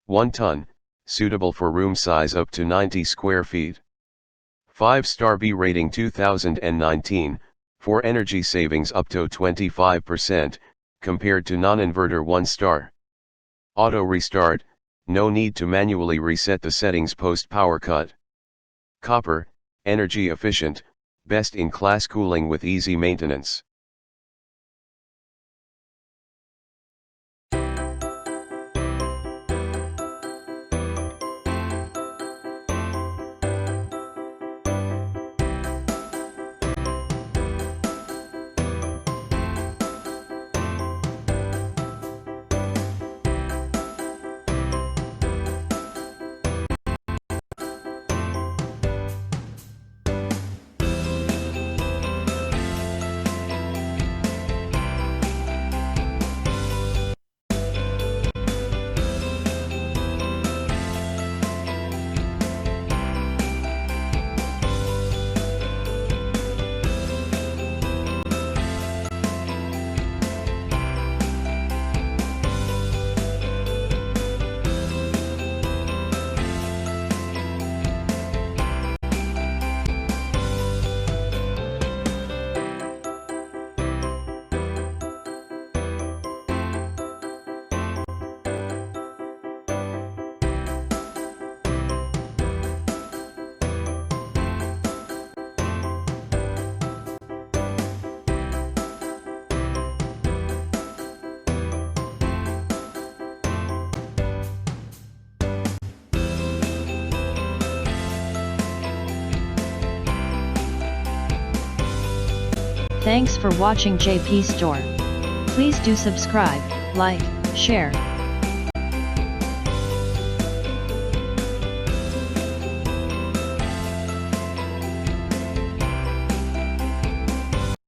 1 ton, suitable for room size up to 90 square feet. 5-star B rating 2019, for energy savings up to 25%, compared to non-inverter 1 star. Auto restart, no need to manually reset the settings post power cut. Copper, energy efficient, best in class cooling with easy maintenance. Thanks for watching JP Store. Please do subscribe, like, share,